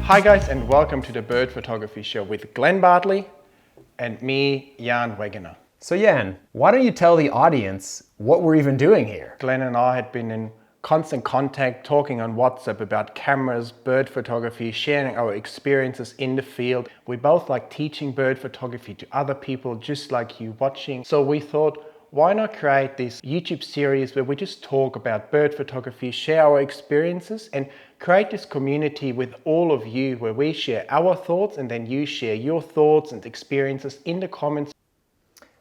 Hi guys, and welcome to the Bird Photography Show with Glenn Bartley and me, Jan Wegener. So Jan, why don't you tell the audience what we're even doing here? Glenn and I had been in constant contact, talking on WhatsApp about cameras, bird photography, sharing our experiences in the field. We both like teaching bird photography to other people just like you watching. So we thought, why not create this YouTube series where we just talk about bird photography, share our experiences, and create this community with all of you where we share our thoughts and then you share your thoughts and experiences in the comments.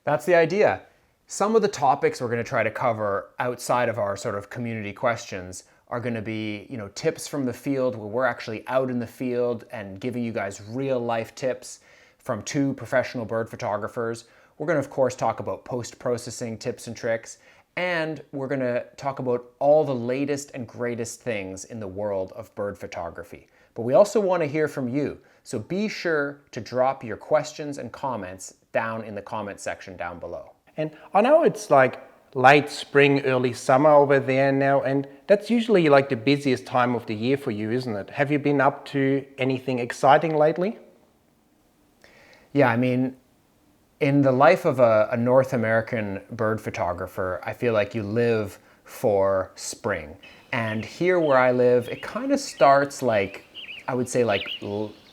That's the idea. Some of the topics we're going to try to cover outside of our sort of community questions are going to be, tips from the field where we're actually out in the field and giving you guys real life tips from two professional bird photographers. We're going to, of course, talk about post-processing tips and tricks, and we're going to talk about all the latest and greatest things in the world of bird photography. But we also want to hear from you, so be sure to drop your questions and comments down in the comment section down below. And I know it's like late spring, early summer over there now, and that's usually like the busiest time of the year for you, isn't it? Have you been up to anything exciting lately? Yeah, in the life of a North American bird photographer, I feel like you live for spring. And here where I live, it kind of starts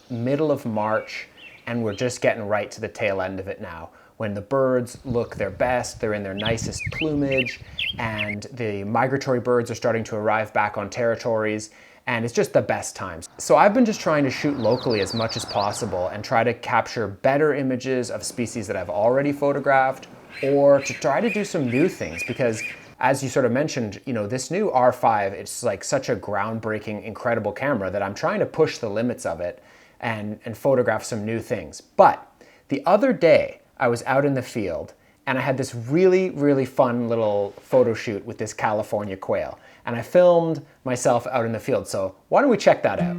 middle of March, and we're just getting right to the tail end of it now, when the birds look their best, they're in their nicest plumage, and the migratory birds are starting to arrive back on territories, and it's just the best times. So I've been just trying to shoot locally as much as possible and try to capture better images of species that I've already photographed, or to try to do some new things, because as you sort of mentioned, this new R5, it's like such a groundbreaking, incredible camera that I'm trying to push the limits of it and photograph some new things. But the other day, I was out in the field and I had this really, really fun little photo shoot with this California quail. And I filmed myself out in the field. So why don't we check that out?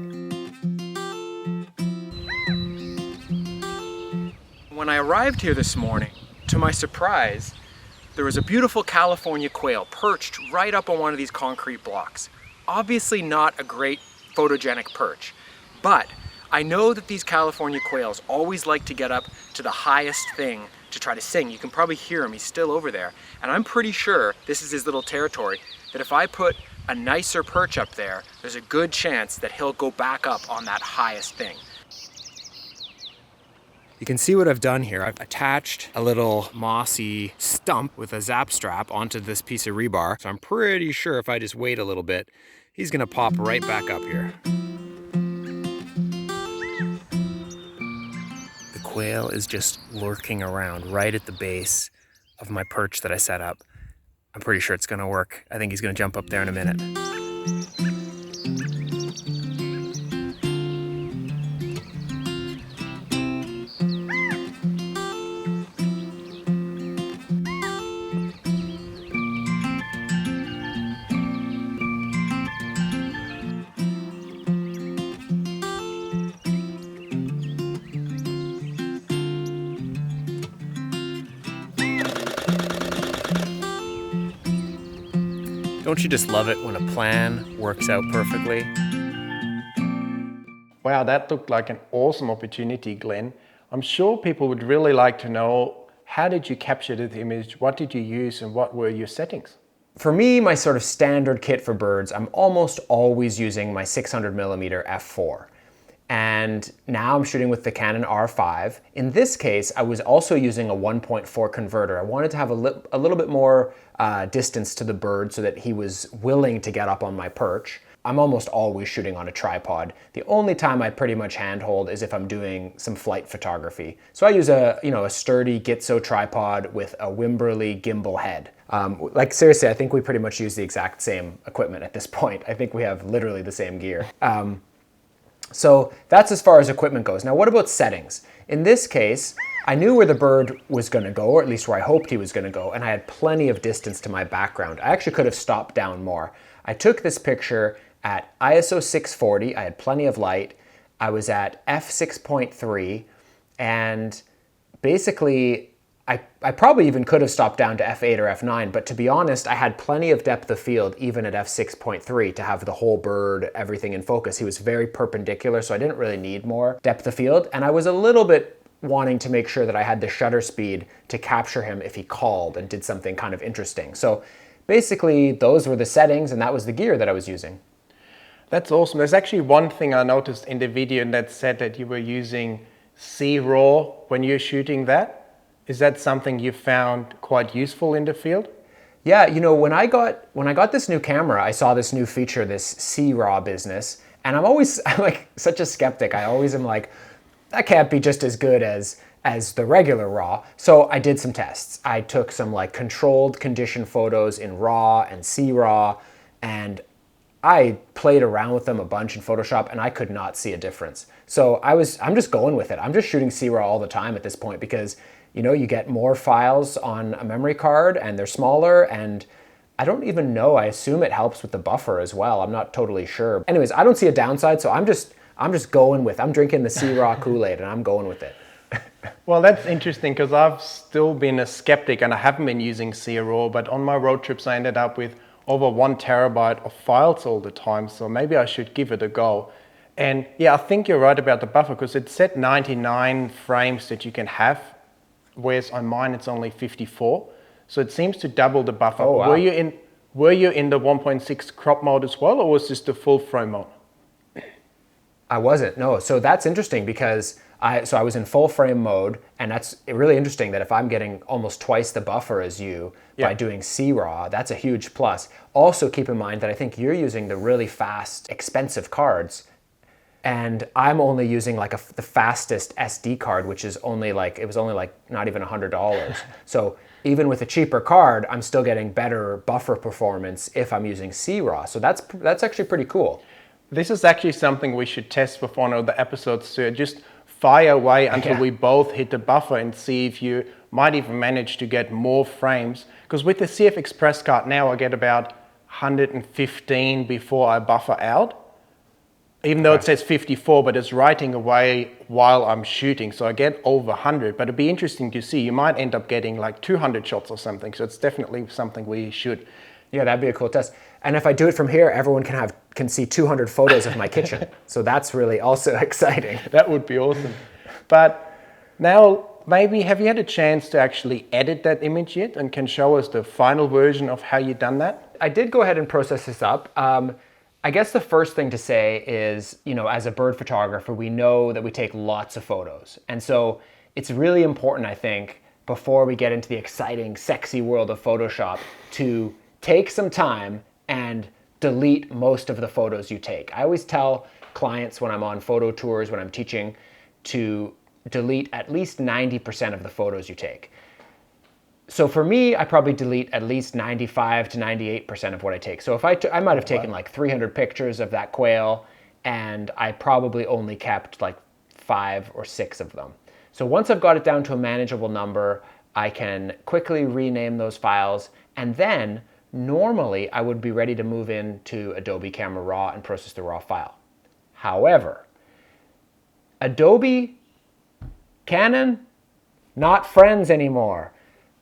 When I arrived here this morning, to my surprise, there was a beautiful California quail perched right up on one of these concrete blocks. Obviously not a great photogenic perch, but I know that these California quails always like to get up to the highest thing to try to sing. You can probably hear him, he's still over there. And I'm pretty sure this is his little territory, that if I put a nicer perch up there, there's a good chance that he'll go back up on that highest thing. You can see what I've done here. I've attached a little mossy stump with a zap strap onto this piece of rebar. So I'm pretty sure if I just wait a little bit, he's gonna pop right back up here. Quail is just lurking around right at the base of my perch that I set up. I'm pretty sure it's gonna work. I think he's gonna jump up there in a minute. Don't you just love it when a plan works out perfectly? Wow, that looked like an awesome opportunity, Glenn. I'm sure people would really like to know, how did you capture this image? What did you use and what were your settings? For me, my sort of standard kit for birds, I'm almost always using my 600mm f4. And now I'm shooting with the Canon R5. In this case, I was also using a 1.4 converter. I wanted to have a little bit more distance to the bird so that he was willing to get up on my perch. I'm almost always shooting on a tripod. The only time I pretty much handhold is if I'm doing some flight photography. So I use a sturdy Gitzo tripod with a Wimberley gimbal head. Seriously, I think we pretty much use the exact same equipment at this point. I think we have literally the same gear. So that's as far as equipment goes. Now what about settings? In this case, I knew where the bird was going to go, or at least where I hoped he was going to go, and I had plenty of distance to my background. I actually could have stopped down more. I took this picture at ISO 640, I had plenty of light, I was at f6.3, and basically I probably even could have stopped down to f8 or f9, but to be honest, I had plenty of depth of field even at f6.3 to have the whole bird, everything in focus. He was very perpendicular, so I didn't really need more depth of field, and I was a little bit wanting to make sure that I had the shutter speed to capture him if he called and did something kind of interesting. So basically, those were the settings, and that was the gear that I was using. That's awesome. There's actually one thing I noticed in the video that said that you were using C-RAW when you're shooting that. Is that something you found quite useful in the field? Yeah, you know, when I got this new camera, I saw this new feature, this C-RAW business, and I'm like such a skeptic. I always am like, that can't be just as good as the regular RAW. So I did some tests. I took some like controlled condition photos in RAW and C-RAW, and I played around with them a bunch in Photoshop, and I could not see a difference. So I'm just going with it. I'm just shooting C-RAW all the time at this point because, you know, you get more files on a memory card and they're smaller, and I don't even know, I assume it helps with the buffer as well. I'm not totally sure. Anyways, I don't see a downside, so I'm just going with, I'm drinking the C-RAW Kool-Aid and I'm going with it. Well, that's interesting because I've still been a skeptic and I haven't been using C-RAW, but on my road trips I ended up with over 1 terabyte of files all the time, so maybe I should give it a go. And yeah, I think you're right about the buffer because it's set 99 frames that you can have, whereas on mine it's only 54. So it seems to double the buffer. Oh, wow. Were you in the 1.6 crop mode as well, or was this the full frame mode? I wasn't, no. So that's interesting because I was in full frame mode, and that's really interesting that if I'm getting almost twice the buffer as you by doing C-RAW, that's a huge plus. Also keep in mind that I think you're using the really fast, expensive cards, and I'm only using like the fastest SD card, which is only like, it was only like not even $100. So even with a cheaper card, I'm still getting better buffer performance if I'm using C-RAW. So that's actually pretty cool. This is actually something we should test before one of the episodes to just fire away until we both hit the buffer and see if you might even manage to get more frames. Because with the CF Express card now I get about 115 before I buffer out. Even though it says 54, but it's writing away while I'm shooting. So I get over 100, but it'd be interesting to see. You might end up getting like 200 shots or something. So it's definitely something we should. Yeah, that'd be a cool test. And if I do it from here, everyone can see 200 photos of my kitchen. So that's really also exciting. That would be awesome. But now, maybe have you had a chance to actually edit that image yet and can show us the final version of how you've done that? I did go ahead and process this up. I guess the first thing to say is, you know, as a bird photographer, we know that we take lots of photos. And so it's really important, I think, before we get into the exciting, sexy world of Photoshop, to take some time and delete most of the photos you take. I always tell clients when I'm on photo tours, when I'm teaching, to delete at least 90% of the photos you take. So for me, I probably delete at least 95 to 98% of what I take. So if I might have taken like 300 pictures of that quail, and I probably only kept like 5 or 6 of them. So once I've got it down to a manageable number, I can quickly rename those files, and then normally I would be ready to move into Adobe Camera Raw and process the raw file. However, Adobe, Canon, not friends anymore.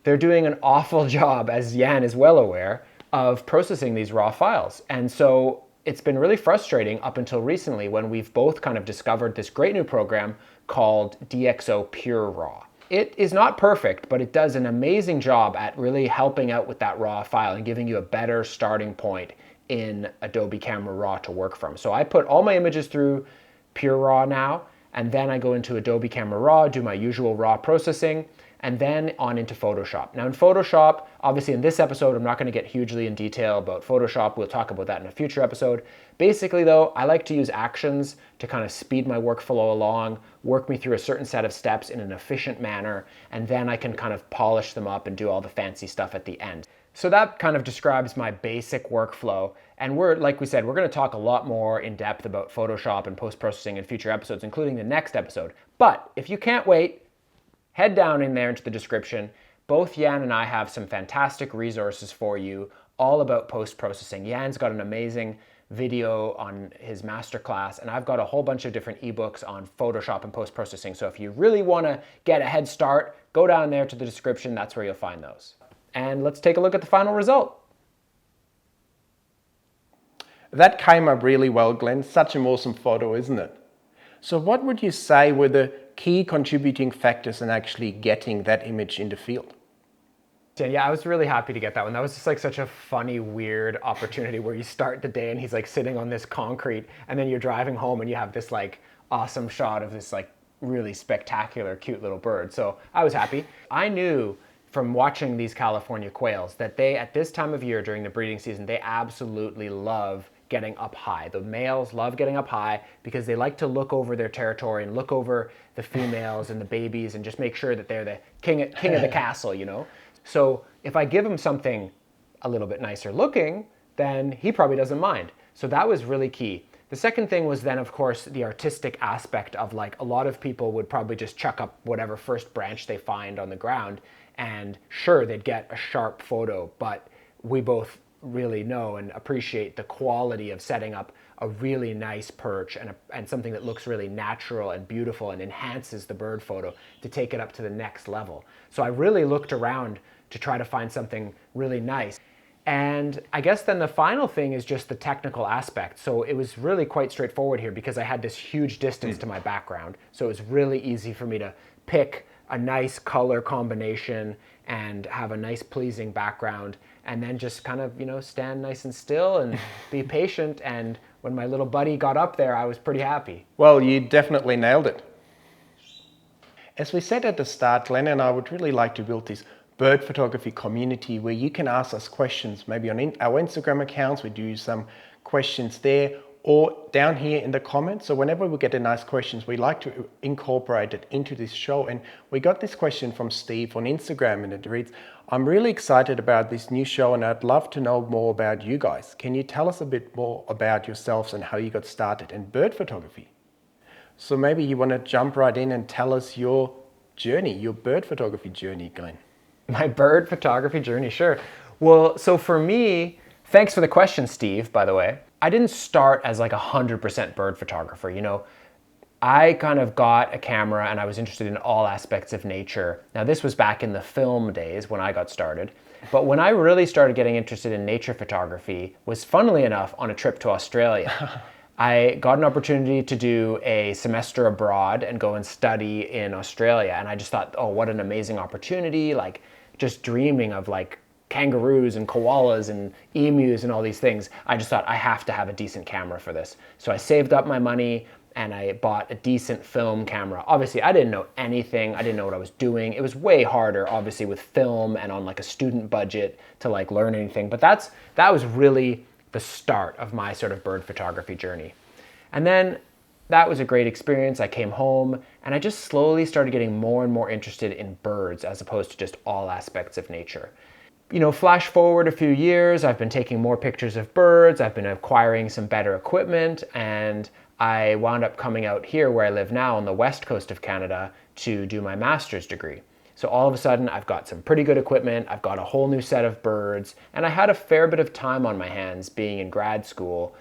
They're doing an awful job, as Jan is well aware, of processing these raw files. And so it's been really frustrating up until recently when we've both kind of discovered this great new program called DxO Pure Raw. It is not perfect, but it does an amazing job at really helping out with that raw file and giving you a better starting point in Adobe Camera Raw to work from. So I put all my images through Pure Raw now, and then I go into Adobe Camera Raw, do my usual raw processing, and then on into Photoshop. Now in Photoshop, obviously in this episode, I'm not going to get hugely in detail about Photoshop. We'll talk about that in a future episode. Basically though, I like to use actions to kind of speed my workflow along, work me through a certain set of steps in an efficient manner, and then I can kind of polish them up and do all the fancy stuff at the end. So that kind of describes my basic workflow. And like we said, we're going to talk a lot more in depth about Photoshop and post-processing in future episodes, including the next episode. But if you can't wait, head down in there into the description. Both Jan and I have some fantastic resources for you all about post-processing. Jan's got an amazing video on his masterclass, and I've got a whole bunch of different ebooks on Photoshop and post-processing. So if you really want to get a head start, go down there to the description. That's where you'll find those. And let's take a look at the final result. That came up really well, Glenn. Such an awesome photo, isn't it? So what would you say were the key contributing factors in actually getting that image in the field? Yeah, I was really happy to get that one. That was just like such a funny, weird opportunity where you start the day and he's like sitting on this concrete, and then you're driving home and you have this like awesome shot of this like really spectacular, cute little bird. So I was happy. I knew from watching these California quails that they, at this time of year during the breeding season, they absolutely love getting up high. The males love getting up high because they like to look over their territory and look over the females and the babies and just make sure that they're the king of the castle, you know? So if I give him something a little bit nicer looking, then he probably doesn't mind. So that was really key. The second thing was then, of course, the artistic aspect of like a lot of people would probably just chuck up whatever first branch they find on the ground, and sure, they'd get a sharp photo, but we both really know and appreciate the quality of setting up a really nice perch and something that looks really natural and beautiful and enhances the bird photo to take it up to the next level. So I really looked around to try to find something really nice. And I guess then the final thing is just the technical aspect. So it was really quite straightforward here because I had this huge distance to my background. So it was really easy for me to pick a nice color combination and have a nice pleasing background, and then just kind of, you know, stand nice and still and be patient. And when my little buddy got up there, I was pretty happy. Well, you definitely nailed it. As we said at the start, Glenn and I would really like to build this bird photography community where you can ask us questions, maybe on our Instagram accounts. We do some questions there, or down here in the comments. So whenever we get a nice questions, we like to incorporate it into this show. And we got this question from Steve on Instagram, and it reads, I'm really excited about this new show and I'd love to know more about you guys. Can you tell us a bit more about yourselves and how you got started in bird photography? So maybe you want to jump right in and tell us your journey, your bird photography journey, Glenn. My bird photography journey, sure. Well, so for me, thanks for the question, Steve, by the way. I didn't start as like 100% bird photographer, you know. I kind of got a camera and I was interested in all aspects of nature. Now this was back in the film days when I got started. But when I really started getting interested in nature photography was, funnily enough, on a trip to Australia. I got an opportunity to do a semester abroad and go and study in Australia. And I just thought, oh, what an amazing opportunity. Like just dreaming of like kangaroos and koalas and emus and all these things. I just thought I have to have a decent camera for this. So I saved up my money and I bought a decent film camera. Obviously, I didn't know anything. I didn't know what I was doing. It was way harder, obviously, with film and on like a student budget to like learn anything. But that was really the start of my sort of bird photography journey. And then that was a great experience. I came home and I just slowly started getting more and more interested in birds as opposed to just all aspects of nature. You know, flash forward a few years, I've been taking more pictures of birds, I've been acquiring some better equipment, and I wound up coming out here where I live now on the west coast of Canada to do my master's degree. So all of a sudden, I've got some pretty good equipment, I've got a whole new set of birds, and I had a fair bit of time on my hands being in grad school.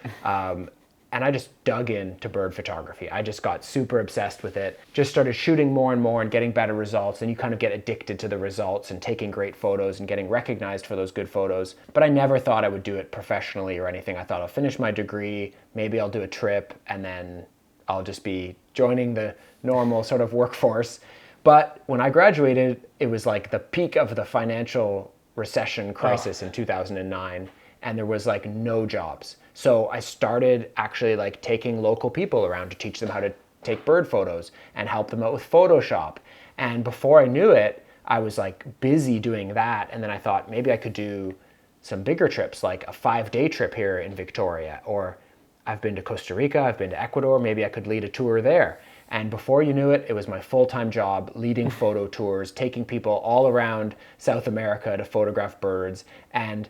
And I just dug into bird photography. I just got super obsessed with it, just started shooting more and more and getting better results. And you kind of get addicted to the results and taking great photos and getting recognized for those good photos. But I never thought I would do it professionally or anything. I thought I'll finish my degree, maybe I'll do a trip, and then I'll just be joining the normal sort of workforce. But when I graduated, it was like the peak of the financial recession crisis in 2009. And there was like no jobs. So I started actually like taking local people around to teach them how to take bird photos and help them out with Photoshop. And before I knew it, I was like busy doing that. And then I thought maybe I could do some bigger trips, like a 5-day trip here in Victoria, or I've been to Costa Rica, I've been to Ecuador, maybe I could lead a tour there. And before you knew it, it was my full-time job leading photo tours, taking people all around South America to photograph birds. And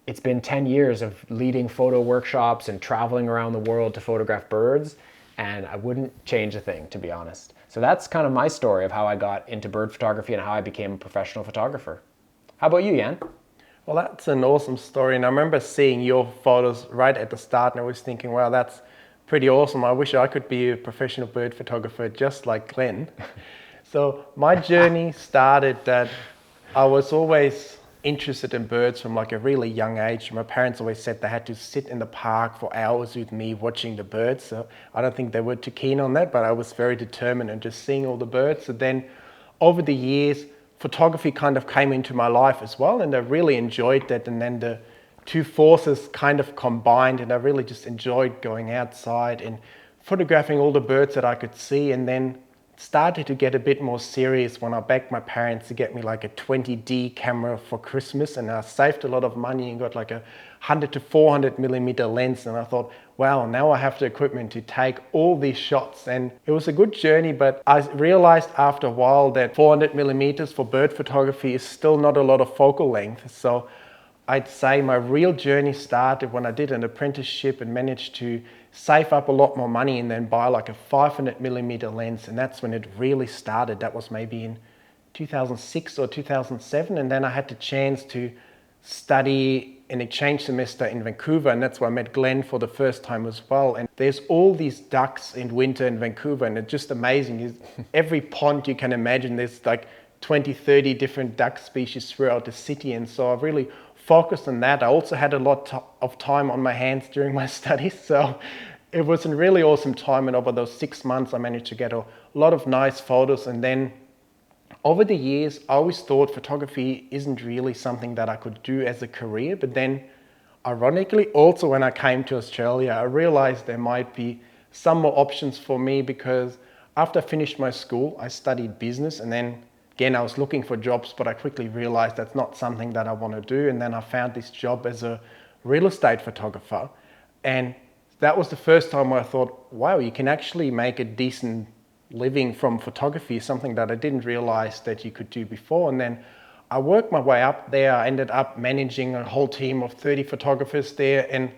it's been 10 years of leading photo workshops and traveling around the world to photograph birds, and I wouldn't change a thing, to be honest. So that's kind of my story of how I got into bird photography and how I became a professional photographer. How about you, Jan? Well, that's an awesome story. And I remember seeing your photos right at the start and I was thinking, wow, that's pretty awesome. I wish I could be a professional bird photographer just like Glenn. So my journey started that I was always interested in birds from like a really young age. My parents always said they had to sit in the park for hours with me watching the birds. So I don't think they were too keen on that, but I was very determined and just seeing all the birds. So then over the years, photography kind of came into my life as well, and I really enjoyed that. And then the two forces kind of combined, and I really just enjoyed going outside and photographing all the birds that I could see. And then started to get a bit more serious when I begged my parents to get me like a 20D camera for Christmas, and I saved a lot of money and got like a 100 to 400 millimeter lens. And I thought, wow, now I have the equipment to take all these shots. And it was a good journey, but I realized after a while that 400 millimeters for bird photography is still not a lot of focal length. So I'd say my real journey started when I did an apprenticeship and managed to save up a lot more money and then buy like a 500 millimeter lens. And that's when it really started. That was maybe in 2006 or 2007. And then I had the chance to study an exchange semester in Vancouver. And that's where I met Glenn for the first time as well. And there's all these ducks in winter in Vancouver. And it's just amazing. Every pond you can imagine, there's like 20, 30 different duck species throughout the city. And so I really focused on that. I also had a lot of time on my hands during my studies, so it was a really awesome time. And over those 6 months I managed to get a lot of nice photos. And then over the years I always thought photography isn't really something that I could do as a career, but then ironically also when I came to Australia I realized there might be some more options for me, because after I finished my school I studied business, and then again, I was looking for jobs, but I quickly realized that's not something that I want to do. And then I found this job as a real estate photographer. And that was the first time where I thought, wow, you can actually make a decent living from photography, something that I didn't realize that you could do before. And then I worked my way up there. I ended up managing a whole team of 30 photographers there. And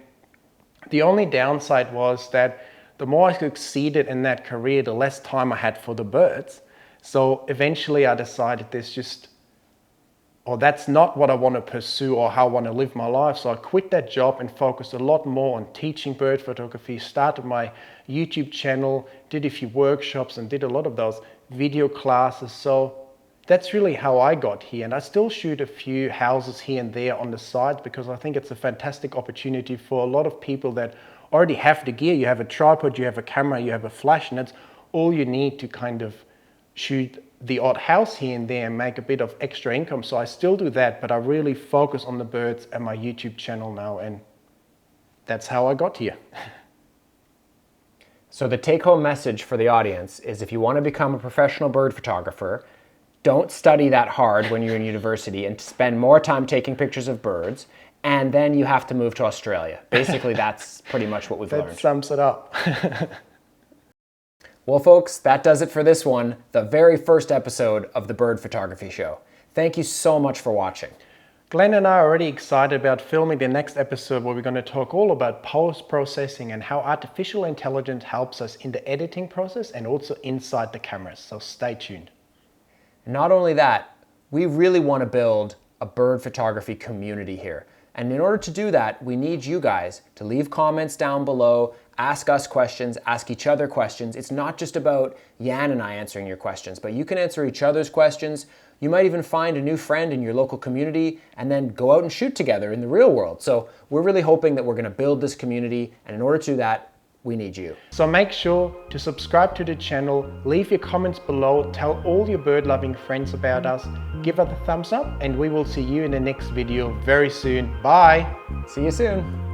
the only downside was that the more I succeeded in that career, the less time I had for the birds. So eventually I decided that's not what I want to pursue or how I want to live my life. So I quit that job and focused a lot more on teaching bird photography, started my YouTube channel, did a few workshops and did a lot of those video classes. So that's really how I got here. And I still shoot a few houses here and there on the side, because I think it's a fantastic opportunity for a lot of people that already have the gear. You have a tripod, you have a camera, you have a flash, and that's all you need to kind of shoot the odd house here and there and make a bit of extra income. So I still do that, but I really focus on the birds and my YouTube channel now, and that's how I got here. So the take-home message for the audience is, if you want to become a professional bird photographer, don't study that hard when you're in university and spend more time taking pictures of birds, and then you have to move to Australia. Basically, that's pretty much what we've learned. That sums it up. Well, folks, that does it for this one, the very first episode of the Bird Photography Show. Thank you so much for watching. Glenn and I are already excited about filming the next episode, where we're going to talk all about post-processing and how artificial intelligence helps us in the editing process and also inside the cameras. So stay tuned. Not only that, we really want to build a bird photography community here. And in order to do that, we need you guys to leave comments down below, ask us questions, ask each other questions. It's not just about Jan and I answering your questions, but you can answer each other's questions. You might even find a new friend in your local community and then go out and shoot together in the real world. So we're really hoping that we're going to build this community, and in order to do that, we need you. So make sure to subscribe to the channel, leave your comments below, tell all your bird loving friends about us, give us a thumbs up, and we will see you in the next video very soon. Bye! See you soon!